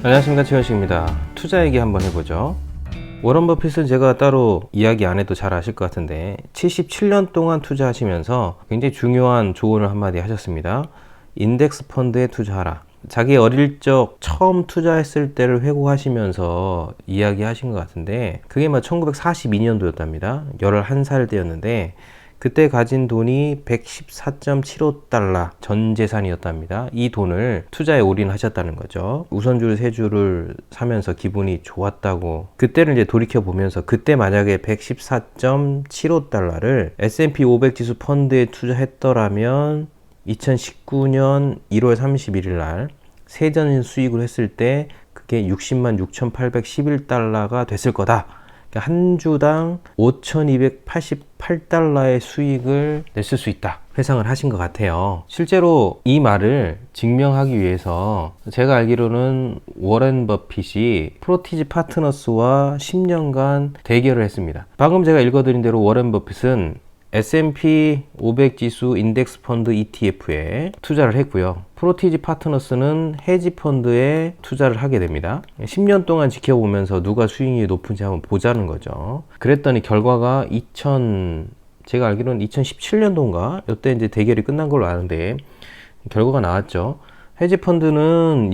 안녕하십니까, 최현식입니다. 투자 얘기 한번 해보죠. 워런 버핏은 제가 따로 이야기 안 해도 잘 아실 것 같은데 77년 동안 투자하시면서 굉장히 중요한 조언을 한마디 하셨습니다. 인덱스 펀드에 투자하라. 자기 어릴 적 처음 투자했을 때를 회고하시면서 이야기하신 것 같은데 그게 1942년도였답니다. 11살 때였는데 그때 가진 돈이 114.75달러 전 재산이었답니다. 이 돈을 투자에 올인하셨다는 거죠. 우선주를 3주를 사면서 기분이 좋았다고. 그때를 이제 돌이켜 보면서 그때 만약에 114.75달러를 S&P 500 지수 펀드에 투자했더라면 2019년 1월 31일 날 세전 수익을 했을 때 그게 60만 6,811달러가 됐을 거다. 한 주당 5,288달러의 수익을 냈을 수 있다 회상을 하신 것 같아요. 실제로 이 말을 증명하기 위해서 제가 알기로는 워렌 버핏이 프로티지 파트너스와 10년간 대결을 했습니다. 방금 제가 읽어드린 대로 워렌 버핏은 S&P 500 지수 인덱스 펀드 ETF에 투자를 했고요. 프로티지 파트너스는 헤지 펀드에 투자를 하게 됩니다. 10년 동안 지켜보면서 누가 수익률이 높은지 한번 보자는 거죠. 그랬더니 결과가 제가 알기로는 2017년도인가? 이때 이제 대결이 끝난 걸로 아는데 결과가 나왔죠. 헤지 펀드는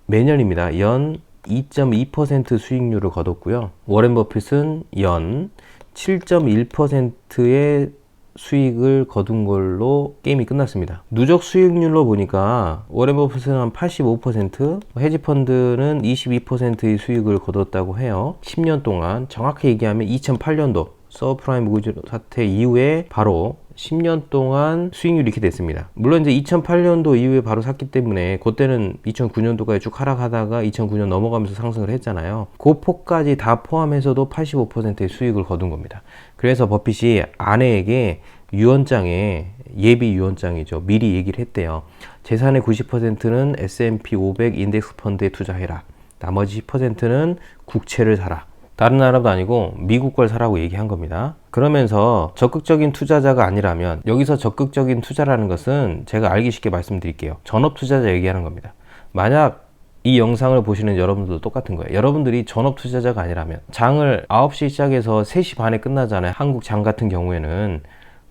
매년입니다. 연 2.2% 수익률을 거뒀고요. 워렌 버핏은 연 7.1%의 수익을 거둔 걸로 게임이 끝났습니다. 누적 수익률로 보니까 워렌 버핏은 한 85%, 헤지펀드는 22%의 수익을 거뒀다고 해요. 10년 동안 정확히 얘기하면 2008년도 서브프라임 모기지 사태 이후에 바로 10년 동안 수익률이 이렇게 됐습니다. 물론 이제 2008년도 이후에 바로 샀기 때문에 그때는 2009년도까지 쭉 하락하다가 2009년 넘어가면서 상승을 했잖아요. 그 폭까지 다 포함해서도 85%의 수익을 거둔 겁니다. 그래서 버핏이 아내에게 유언장에, 예비 유언장이죠. 미리 얘기를 했대요. 재산의 90%는 S&P 500 인덱스 펀드에 투자해라. 나머지 10%는 국채를 사라. 다른 나라도 아니고 미국 걸 사라고 얘기한 겁니다. 그러면서 적극적인 투자자가 아니라면, 여기서 적극적인 투자라는 것은 제가 알기 쉽게 말씀드릴게요. 전업 투자자 얘기하는 겁니다. 만약 이 영상을 보시는 여러분들도 똑같은 거예요. 여러분들이 전업 투자자가 아니라면, 장을 9시 시작해서 3시 반에 끝나잖아요. 한국 장 같은 경우에는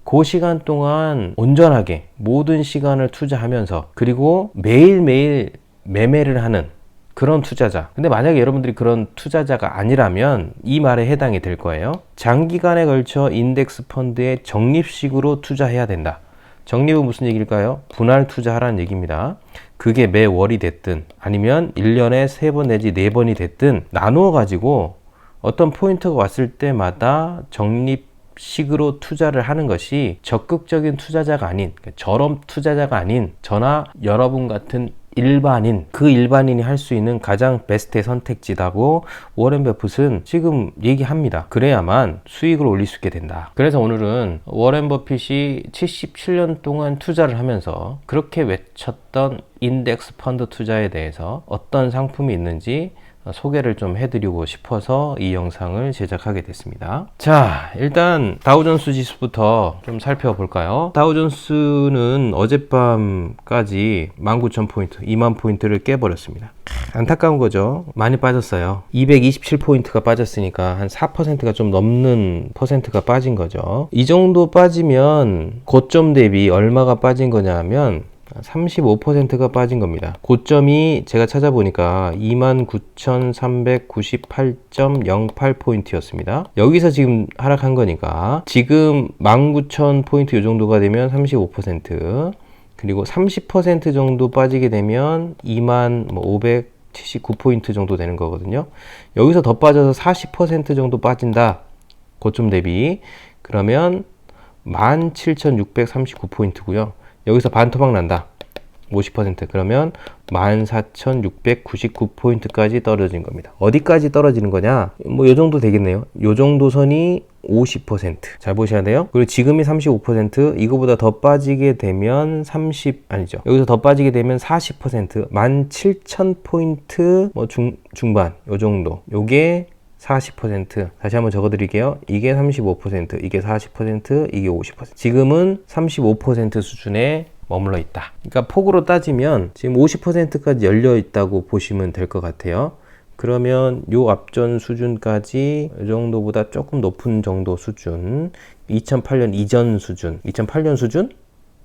그 시간 동안 온전하게 모든 시간을 투자하면서, 그리고 매일매일 매매를 하는 그런 투자자. 근데 만약에 여러분들이 그런 투자자가 아니라면 이 말에 해당이 될 거예요. 장기간에 걸쳐 인덱스 펀드에 적립식으로 투자해야 된다. 적립은 무슨 얘기일까요? 분할 투자하라는 얘기입니다. 그게 매월이 됐든 아니면 1년에 3번 내지 4번이 됐든 나누어 가지고 어떤 포인트가 왔을 때마다 적립식으로 투자를 하는 것이 적극적인 투자자가 아닌, 저렴 투자자가 아닌 저나 여러분 같은 일반인, 그 일반인이 할 수 있는 가장 베스트의 선택지다고 워렌 버핏은 지금 얘기합니다. 그래야만 수익을 올릴 수 있게 된다. 그래서 오늘은 워렌 버핏이 77년 동안 투자를 하면서 그렇게 외쳤던 인덱스 펀드 투자에 대해서 어떤 상품이 있는지 소개를 좀 해드리고 싶어서 이 영상을 제작하게 됐습니다. 자, 일단 다우존스 지수부터 좀 살펴볼까요? 다우존스는 어젯밤까지 19,000포인트, 2만 포인트를 깨버렸습니다. 안타까운 거죠. 많이 빠졌어요. 227포인트가 빠졌으니까 한 4%가 좀 넘는 퍼센트가 빠진 거죠. 이 정도 빠지면 고점 대비 얼마가 빠진 거냐 하면 35%가 빠진 겁니다. 고점이 제가 찾아보니까 29,398.08포인트였습니다. 여기서 지금 하락한 거니까 지금 19,000포인트 이 정도가 되면 35%, 그리고 30% 정도 빠지게 되면 25,579포인트 정도 되는 거거든요. 여기서 더 빠져서 40% 정도 빠진다. 고점 대비. 그러면 17,639포인트고요. 여기서 반토막 난다. 50%. 그러면 14,699포인트까지 떨어진 겁니다. 어디까지 떨어지는 거냐? 요 정도 되겠네요. 요 정도 선이 50%. 잘 보셔야 돼요. 그리고 지금이 35%, 이거보다 더 빠지게 되면 여기서 더 빠지게 되면 40%, 17,000포인트 중반, 요 정도. 요게 40%. 다시 한번 적어 드릴게요. 이게 35%, 이게 40%, 이게 50%. 지금은 35% 수준의 머물러 있다. 그러니까 폭으로 따지면 지금 50%까지 열려 있다고 보시면 될 것 같아요. 그러면 요 앞전 수준까지 이 정도보다 조금 높은 정도 수준, 2008년 이전 수준, 2008년 수준?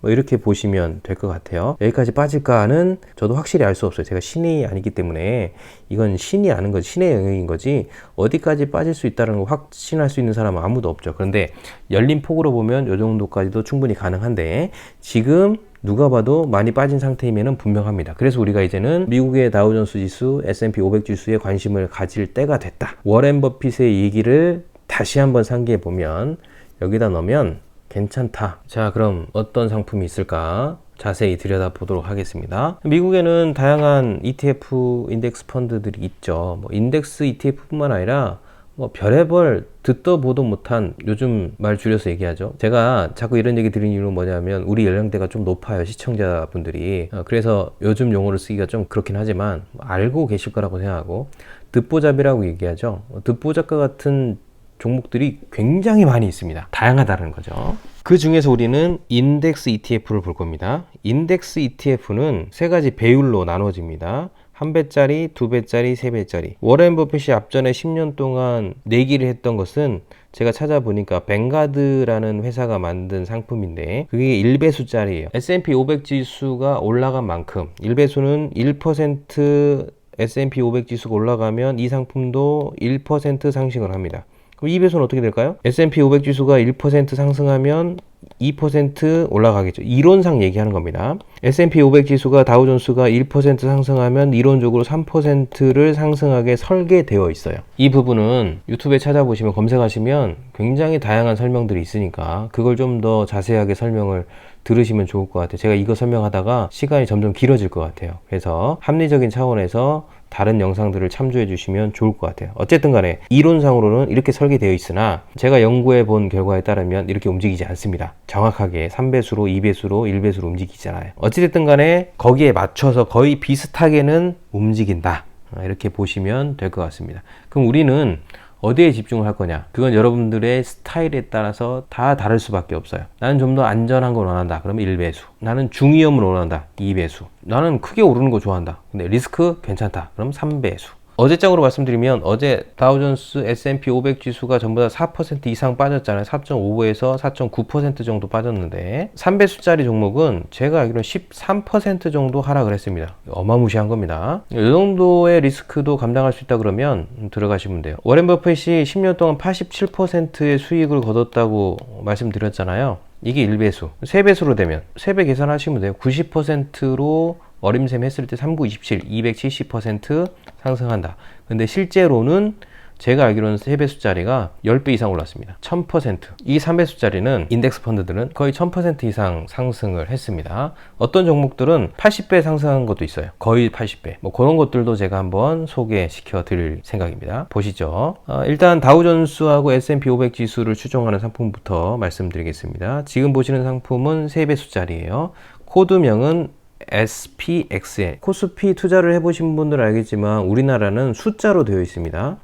뭐 이렇게 보시면 될 것 같아요. 여기까지 빠질까는 저도 확실히 알 수 없어요. 제가 신이 아니기 때문에 이건 신이 아는 거지, 신의 영역인 거지 어디까지 빠질 수 있다는 걸 확신할 수 있는 사람은 아무도 없죠. 그런데 열린 폭으로 보면 이 정도까지도 충분히 가능한데 지금 누가 봐도 많이 빠진 상태이면 분명합니다. 그래서 우리가 이제는 미국의 다우존스 지수, S&P 500 지수에 관심을 가질 때가 됐다. 워렌 버핏의 얘기를 다시 한번 상기해 보면 여기다 넣으면 괜찮다. 자, 그럼 어떤 상품이 있을까? 자세히 들여다보도록 하겠습니다. 미국에는 다양한 ETF 인덱스 펀드들이 있죠. 뭐 인덱스 ETF뿐만 아니라 뭐 별의별 듣도 보도 못한, 요즘 말 줄여서 얘기하죠. 제가 자꾸 이런 얘기 드리는 이유는 뭐냐면 우리 연령대가 좀 높아요, 시청자분들이. 그래서 요즘 용어를 쓰기가 좀 그렇긴 하지만 알고 계실 거라고 생각하고, 듣보잡이라고 얘기하죠. 듣보잡과 같은 종목들이 굉장히 많이 있습니다. 다양하다는 거죠. 그 중에서 우리는 인덱스 ETF를 볼 겁니다. 인덱스 ETF는 세 가지 배율로 나눠집니다. 1배짜리, 2배짜리, 3배짜리. 워렌 버핏이 앞전에 10년 동안 내기를 했던 것은 제가 찾아보니까 뱅가드라는 회사가 만든 상품인데 그게 1배수짜리예요. S&P 500 지수가 올라간 만큼 1배수는 1% S&P 500 지수가 올라가면 이 상품도 1% 상승을 합니다. 그럼 2배수는 어떻게 될까요? S&P 500 지수가 1% 상승하면 2% 올라가겠죠. 이론상 얘기하는 겁니다. S&P 500 지수가 다우존스가 1% 상승하면 이론적으로 3%를 상승하게 설계되어 있어요. 이 부분은 유튜브에 찾아보시면 검색하시면 굉장히 다양한 설명들이 있으니까 그걸 좀 더 자세하게 설명을 들으시면 좋을 것 같아요. 제가 이거 설명하다가 시간이 점점 길어질 것 같아요. 그래서 합리적인 차원에서 다른 영상들을 참조해 주시면 좋을 것 같아요. 어쨌든 간에 이론상으로는 이렇게 설계되어 있으나 제가 연구해 본 결과에 따르면 이렇게 움직이지 않습니다. 정확하게 3배수로, 2배수로, 1배수로 움직이잖아요. 어찌됐든 간에 거기에 맞춰서 거의 비슷하게는 움직인다. 이렇게 보시면 될 것 같습니다. 그럼 우리는 어디에 집중을 할 거냐? 그건 여러분들의 스타일에 따라서 다 다를 수밖에 없어요. 나는 좀 더 안전한 걸 원한다. 그러면 1배수. 나는 중위험을 원한다. 2배수. 나는 크게 오르는 거 좋아한다. 근데 리스크 괜찮다. 그럼 3배수. 어제장으로 말씀드리면 어제 다우존스 S&P 500 지수가 전부 다 4% 이상 빠졌잖아요. 4.5에서 4.9% 정도 빠졌는데 3배수짜리 종목은 제가 알기로는 13% 정도 하락을 했습니다. 어마무시한 겁니다. 이 정도의 리스크도 감당할 수 있다 그러면 들어가시면 돼요. 워렌 버핏이 10년 동안 87%의 수익을 거뒀다고 말씀드렸잖아요. 이게 1배수. 3배수로 되면 3배 계산하시면 돼요. 90%로 어림셈 했을 때 3927, 270% 상승한다. 근데 실제로는 제가 알기로는 3배수짜리가 10배 이상 올랐습니다. 1000%. 이 3배수짜리는 인덱스 펀드들은 거의 1000% 이상 상승을 했습니다. 어떤 종목들은 80배 상승한 것도 있어요. 거의 80배. 뭐 그런 것들도 제가 한번 소개시켜 드릴 생각입니다. 보시죠. 일단 다우존스하고 S&P 500 지수를 추종하는 상품부터 말씀드리겠습니다. 지금 보시는 상품은 3배수짜리예요. 코드명은 SPXL. 코스피 투자를 해보신 분들은 알겠지만 우리나라는 숫자로 되어 있습니다.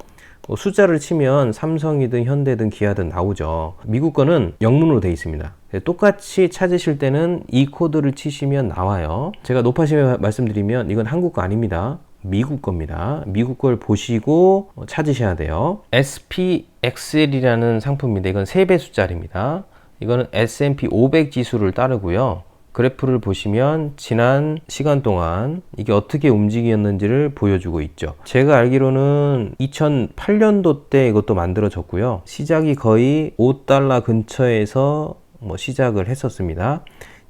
숫자를 치면 삼성이든 현대든 기아든 나오죠. 미국 거는 영문으로 되어 있습니다. 똑같이 찾으실 때는 이 코드를 치시면 나와요. 제가 높아심에 말씀드리면 이건 한국 거 아닙니다. 미국 겁니다. 미국 걸 보시고 찾으셔야 돼요. SPXL이라는 상품인데 이건 3배수짜리입니다. 이거는 S&P 500 지수를 따르고요. 그래프를 보시면 지난 시간 동안 이게 어떻게 움직였는지를 보여주고 있죠. 제가 알기로는 2008년도 때 이것도 만들어졌고요. 시작이 거의 $5 근처에서 시작을 했었습니다.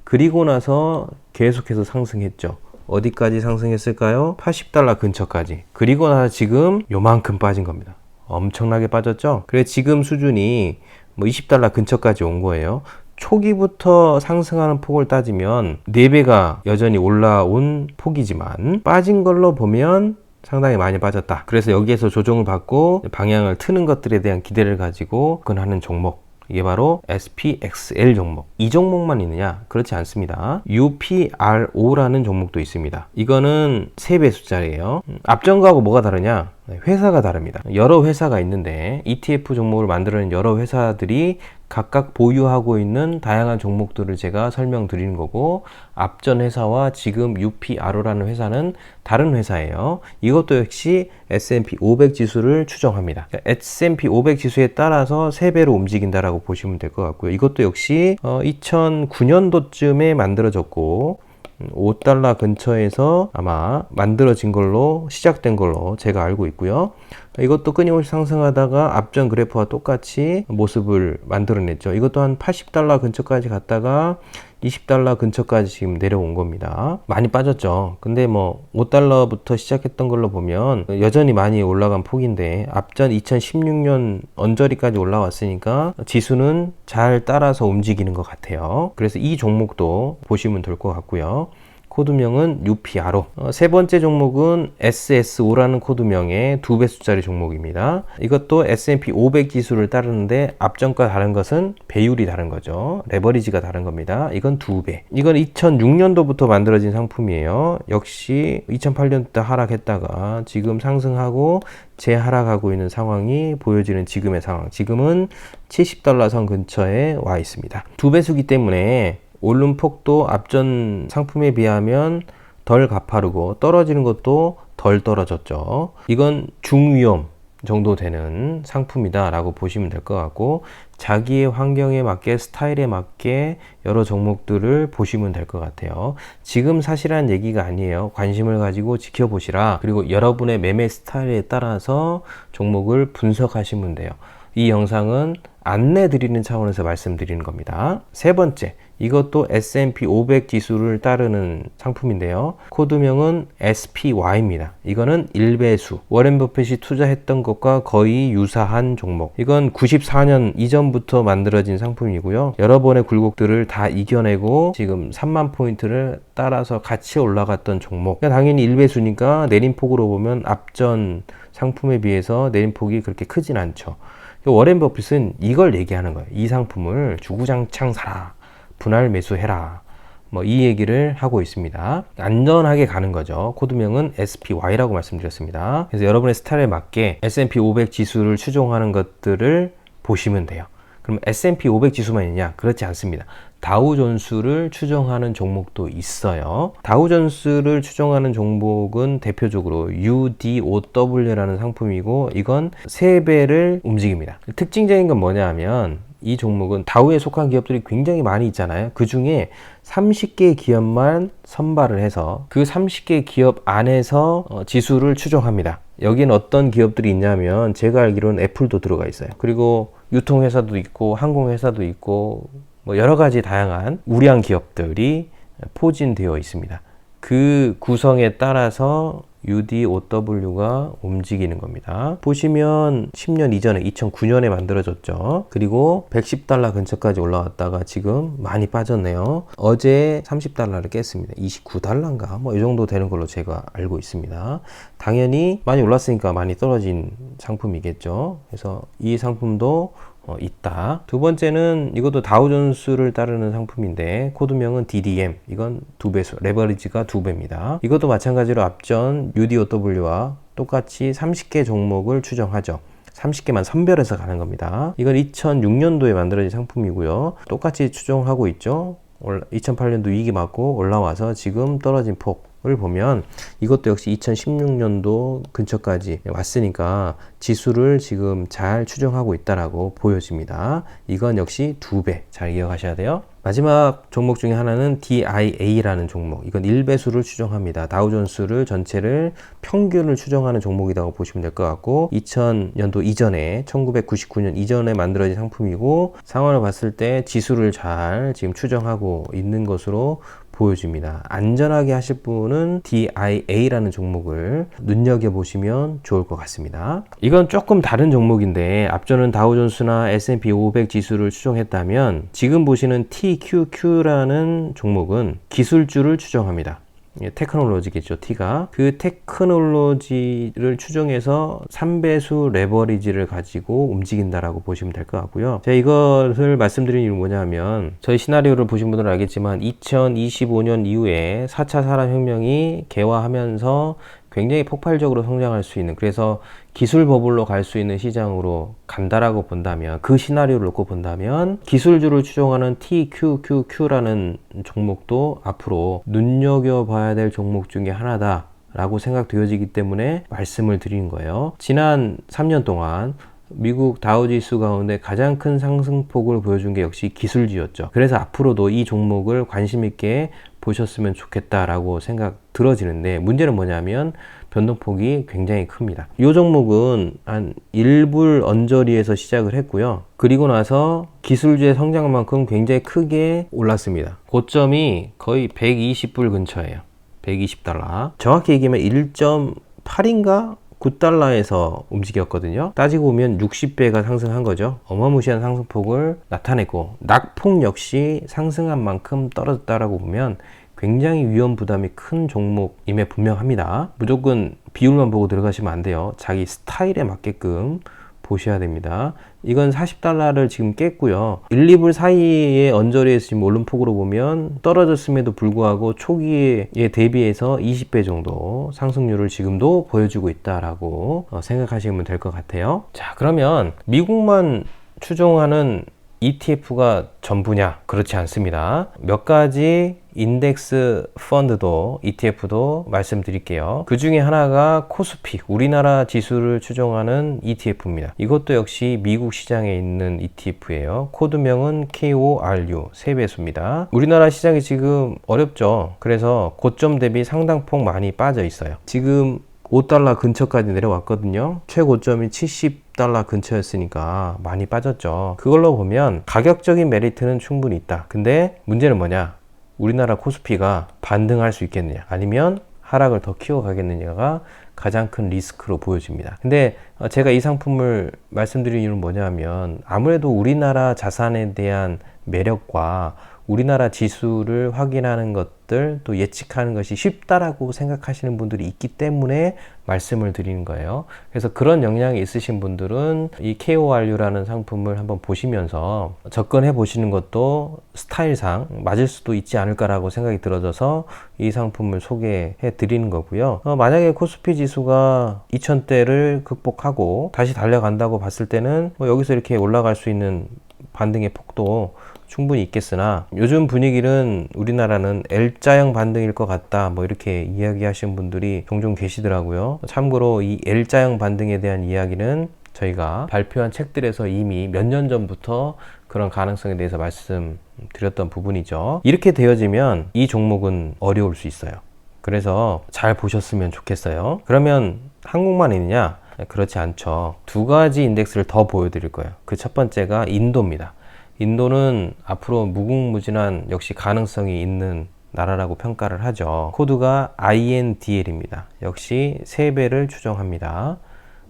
그리고 나서 계속해서 상승했죠. 어디까지 상승했을까요? $80 근처까지. 그리고 나서 지금 요만큼 빠진 겁니다. 엄청나게 빠졌죠? 그래서 지금 수준이 $20 근처까지 온 거예요. 초기부터 상승하는 폭을 따지면 4배가 여전히 올라온 폭이지만 빠진 걸로 보면 상당히 많이 빠졌다. 그래서 여기에서 조정을 받고 방향을 트는 것들에 대한 기대를 가지고 접근하는 종목, 이게 바로 SPXL 종목. 이 종목만 있느냐? 그렇지 않습니다. UPRO라는 종목도 있습니다. 이거는 3배수짜리예요. 앞전 거하고 뭐가 다르냐? 회사가 다릅니다. 여러 회사가 있는데 ETF 종목을 만들어낸 여러 회사들이 각각 보유하고 있는 다양한 종목들을 제가 설명드리는 거고, 앞전 회사와 지금 UPRO라는 회사는 다른 회사예요. 이것도 역시 S&P 500 지수를 추정합니다. S&P 500 지수에 따라서 3배로 움직인다라고 보시면 될 것 같고요. 이것도 역시 2009년도쯤에 만들어졌고, $5 근처에서 아마 만들어진 걸로, 시작된 걸로 제가 알고 있고요. 이것도 끊임없이 상승하다가 앞전 그래프와 똑같이 모습을 만들어냈죠. 이것도 한 $80 근처까지 갔다가 $20 근처까지 지금 내려온 겁니다. 많이 빠졌죠. 근데 뭐 $5부터 시작했던 걸로 보면 여전히 많이 올라간 폭인데, 앞전 2016년 언저리까지 올라왔으니까 지수는 잘 따라서 움직이는 것 같아요. 그래서 이 종목도 보시면 될 것 같고요. 코드명은 UPRO. 세 번째 종목은 SSO라는 코드명의 2배수짜리 종목입니다. 이것도 S&P 500 지수를 따르는데 앞전과 다른 것은 배율이 다른 거죠. 레버리지가 다른 겁니다. 이건 2배. 이건 2006년도부터 만들어진 상품이에요. 역시 2008년 때 하락했다가 지금 상승하고 재하락하고 있는 상황이 보여지는 지금의 상황. 지금은 $70 선 근처에 와 있습니다. 2배수기 때문에 오른 폭도 앞전 상품에 비하면 덜 가파르고 떨어지는 것도 덜 떨어졌죠. 이건 중위험 정도 되는 상품이다 라고 보시면 될 것 같고, 자기의 환경에 맞게, 스타일에 맞게 여러 종목들을 보시면 될 것 같아요. 지금 사실한 얘기가 아니에요. 관심을 가지고 지켜보시라. 그리고 여러분의 매매 스타일에 따라서 종목을 분석하시면 돼요. 이 영상은 안내 드리는 차원에서 말씀드리는 겁니다. 세 번째, 이것도 S&P 500 지수를 따르는 상품인데요. 코드명은 SPY입니다. 이거는 1배수. 워렌 버핏이 투자했던 것과 거의 유사한 종목. 이건 94년 이전부터 만들어진 상품이고요. 여러 번의 굴곡들을 다 이겨내고 지금 3만 포인트를 따라서 같이 올라갔던 종목. 당연히 1배수니까 내림폭으로 보면 앞전 상품에 비해서 내림폭이 그렇게 크진 않죠. 워렌 버핏은 이걸 얘기하는 거예요. 이 상품을 주구장창 사라, 분할 매수해라, 뭐 이 얘기를 하고 있습니다. 안전하게 가는 거죠. 코드명은 SPY라고 말씀드렸습니다. 그래서 여러분의 스타일에 맞게 S&P 500 지수를 추종하는 것들을 보시면 돼요. 그럼 S&P 500 지수만 있냐? 그렇지 않습니다. 다우존스를 추정하는 종목도 있어요. 다우존스를 추정하는 종목은 대표적으로 UDOW라는 상품이고, 이건 3배를 움직입니다. 특징적인 건 뭐냐 하면, 이 종목은 다우에 속한 기업들이 굉장히 많이 있잖아요. 그 중에 30개 기업만 선발을 해서 그 30개 기업 안에서 지수를 추정합니다. 여기는 어떤 기업들이 있냐면, 제가 알기로는 애플도 들어가 있어요. 그리고 유통회사도 있고 항공회사도 있고 뭐 여러 가지 다양한 우량 기업들이 포진되어 있습니다. 그 구성에 따라서 UDOW가 움직이는 겁니다. 보시면 10년 이전에 2009년에 만들어졌죠. 그리고 $110 근처까지 올라왔다가 지금 많이 빠졌네요. 어제 $30를 깼습니다. $29인가 뭐 이 정도 되는 걸로 제가 알고 있습니다. 당연히 많이 올랐으니까 많이 떨어진 상품이겠죠. 그래서 이 상품도 있다. 두 번째는 이것도 다우존스를 따르는 상품인데 코드명은 DDM. 이건 2배수, 레버리지가 2배입니다. 이것도 마찬가지로 앞전 UDOW와 똑같이 30개 종목을 추정하죠. 30개만 선별해서 가는 겁니다. 이건 2006년도에 만들어진 상품이고요. 똑같이 추정하고 있죠. 2008년도 위기 맞고 올라와서 지금 떨어진 폭을 보면 이것도 역시 2016년도 근처까지 왔으니까 지수를 지금 잘 추정하고 있다라고 보여집니다. 이건 역시 2배. 잘 기억하셔야 돼요. 마지막 종목 중에 하나는 DIA라는 종목. 이건 1배수를 추정합니다. 다우존스를 전체를 평균을 추정하는 종목이라고 보시면 될 것 같고, 2000년도 이전에 1999년 이전에 만들어진 상품이고, 상황을 봤을 때 지수를 잘 지금 추정하고 있는 것으로 보여집니다. 안전하게 하실 분은 DIA라는 종목을 눈여겨보시면 좋을 것 같습니다. 이건 조금 다른 종목인데, 앞전은 다우존스나 S&P 500 지수를 추정했다면 지금 보시는 TQQ라는 종목은 기술주를 추정합니다. 테크놀로지겠죠, T가. 그 테크놀로지를 추정해서 3배수 레버리지를 가지고 움직인다라고 보시면 될 것 같고요. 제가 이것을 말씀드린 이유는 뭐냐면, 저희 시나리오를 보신 분들은 알겠지만 2025년 이후에 4차 산업혁명이 개화하면서 굉장히 폭발적으로 성장할 수 있는, 그래서 기술 버블로 갈 수 있는 시장으로 간다라고 본다면, 그 시나리오를 놓고 본다면 기술주를 추종하는 TQQQ라는 종목도 앞으로 눈여겨봐야 될 종목 중에 하나다 라고 생각되어지기 때문에 말씀을 드리는 거예요. 지난 3년 동안 미국 다우지수 가운데 가장 큰 상승폭을 보여준 게 역시 기술주였죠. 그래서 앞으로도 이 종목을 관심 있게 보셨으면 좋겠다라고 생각 들어지는데, 문제는 뭐냐면 변동폭이 굉장히 큽니다. 이 종목은 한 1불 언저리에서 시작을 했고요. 그리고 나서 기술주의 성장만큼 굉장히 크게 올랐습니다. 고점이 거의 120불 근처예요. 120달러. 정확히 얘기하면 1.8인가? 9달러에서 움직였거든요. 따지고 보면 60배가 상승한 거죠. 어마무시한 상승폭을 나타냈고, 낙폭 역시 상승한 만큼 떨어졌다라고 보면 굉장히 위험 부담이 큰 종목임에 분명합니다. 무조건 비율만 보고 들어가시면 안 돼요. 자기 스타일에 맞게끔 보셔야 됩니다. 이건 40달러를 지금 깼고요. 1, 2불 사이의 언저리에서 지금 오름폭으로 보면 떨어졌음에도 불구하고 초기에 대비해서 20배 정도 상승률을 지금도 보여주고 있다라고 생각하시면 될 것 같아요. 자, 그러면 미국만 추종하는 ETF가 전부냐? 그렇지 않습니다. 몇 가지 인덱스 펀드도 ETF도 말씀드릴게요. 그 중에 하나가 코스피, 우리나라 지수를 추종하는 ETF입니다. 이것도 역시 미국 시장에 있는 ETF예요. 코드명은 KORU, 3배수입니다. 우리나라 시장이 지금 어렵죠. 그래서 고점 대비 상당폭 많이 빠져 있어요. 지금 5달러 근처까지 내려왔거든요. 최고점이 70달러 근처였으니까 많이 빠졌죠. 그걸로 보면 가격적인 메리트는 충분히 있다. 근데 문제는 뭐냐? 우리나라 코스피가 반등할 수 있겠느냐, 아니면 하락을 더 키워가겠느냐가 가장 큰 리스크로 보여집니다. 근데 제가 이 상품을 말씀드린 이유는 뭐냐면, 아무래도 우리나라 자산에 대한 매력과 우리나라 지수를 확인하는 것들, 또 예측하는 것이 쉽다라고 생각하시는 분들이 있기 때문에 말씀을 드리는 거예요. 그래서 그런 역량이 있으신 분들은 이 KORU라는 상품을 한번 보시면서 접근해 보시는 것도 스타일상 맞을 수도 있지 않을까라고 생각이 들어져서 이 상품을 소개해 드리는 거고요. 만약에 코스피 지수가 2000대를 극복하고 다시 달려간다고 봤을 때는 여기서 이렇게 올라갈 수 있는 반등의 폭도 충분히 있겠으나, 요즘 분위기는 우리나라는 L자형 반등일 것 같다, 이렇게 이야기하시는 분들이 종종 계시더라고요. 참고로 이 L자형 반등에 대한 이야기는 저희가 발표한 책들에서 이미 몇 년 전부터 그런 가능성에 대해서 말씀드렸던 부분이죠. 이렇게 되어지면 이 종목은 어려울 수 있어요. 그래서 잘 보셨으면 좋겠어요. 그러면 한국만 있느냐? 그렇지 않죠. 두 가지 인덱스를 더 보여드릴 거예요. 그 첫 번째가 인도입니다. 인도는 앞으로 무궁무진한 역시 가능성이 있는 나라라고 평가를 하죠. 코드가 INDL입니다. 역시 3배를 추정합니다.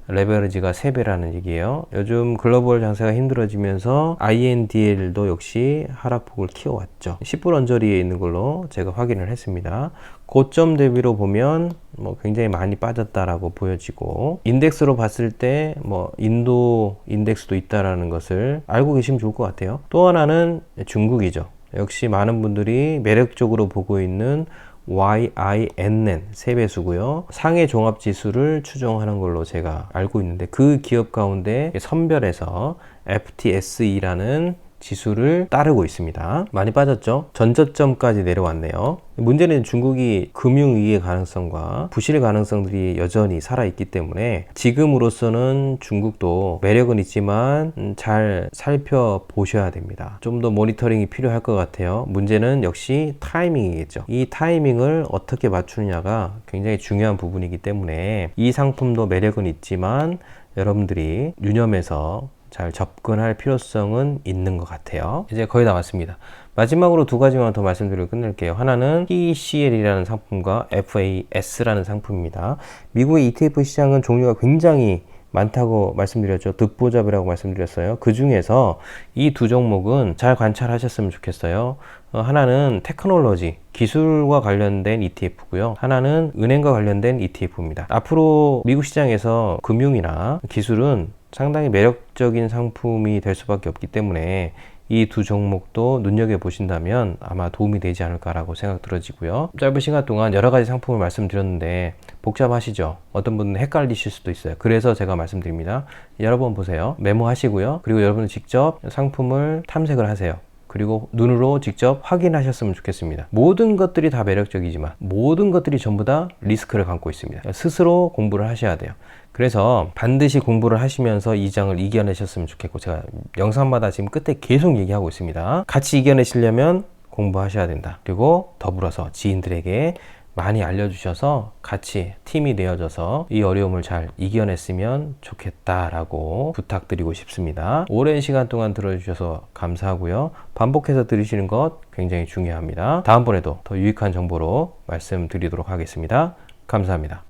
레버리지가 3배라는 얘기예요. 요즘 글로벌 장세가 힘들어지면서 INDL도 역시 하락폭을 키워왔죠. 10불 언저리에 있는 걸로 제가 확인을 했습니다. 고점 대비로 보면 굉장히 많이 빠졌다라고 보여지고, 인덱스로 봤을 때 인도 인덱스도 있다라는 것을 알고 계시면 좋을 것 같아요. 또 하나는 중국이죠. 역시 많은 분들이 매력적으로 보고 있는 YINN 3배수고요. 상해 종합지수를 추종하는 걸로 제가 알고 있는데, 그 기업 가운데 선별해서 FTSE라는 지수를 따르고 있습니다. 많이 빠졌죠? 전저점까지 내려왔네요. 문제는 중국이 금융위기의 가능성과 부실의 가능성들이 여전히 살아있기 때문에 지금으로서는 중국도 매력은 있지만 잘 살펴보셔야 됩니다. 좀 더 모니터링이 필요할 것 같아요. 문제는 역시 타이밍이겠죠. 이 타이밍을 어떻게 맞추느냐가 굉장히 중요한 부분이기 때문에 이 상품도 매력은 있지만 여러분들이 유념해서 잘 접근할 필요성은 있는 것 같아요. 이제 거의 다 왔습니다. 마지막으로 두 가지만 더 말씀드리고 끝낼게요. 하나는 PCL이라는 상품과 FAS라는 상품입니다. 미국의 ETF 시장은 종류가 굉장히 많다고 말씀드렸죠. 듣보잡이라고 말씀드렸어요. 그 중에서 이 두 종목은 잘 관찰하셨으면 좋겠어요. 하나는 테크놀로지, 기술과 관련된 ETF고요. 하나는 은행과 관련된 ETF입니다. 앞으로 미국 시장에서 금융이나 기술은 상당히 매력적인 상품이 될 수밖에 없기 때문에 이 두 종목도 눈여겨보신다면 아마 도움이 되지 않을까라고 생각 들어지고요. 짧은 시간 동안 여러 가지 상품을 말씀드렸는데 복잡하시죠? 어떤 분은 헷갈리실 수도 있어요. 그래서 제가 말씀드립니다. 여러분 보세요. 메모하시고요. 그리고 여러분은 직접 상품을 탐색을 하세요. 그리고 눈으로 직접 확인하셨으면 좋겠습니다. 모든 것들이 다 매력적이지만 모든 것들이 전부 다 리스크를 갖고 있습니다. 스스로 공부를 하셔야 돼요. 그래서 반드시 공부를 하시면서 이 장을 이겨내셨으면 좋겠고, 제가 영상마다 지금 끝에 계속 얘기하고 있습니다. 같이 이겨내시려면 공부하셔야 된다. 그리고 더불어서 지인들에게 많이 알려주셔서 같이 팀이 되어져서 이 어려움을 잘 이겨냈으면 좋겠다라고 부탁드리고 싶습니다. 오랜 시간 동안 들어주셔서 감사하고요. 반복해서 들으시는 것 굉장히 중요합니다. 다음번에도 더 유익한 정보로 말씀드리도록 하겠습니다. 감사합니다.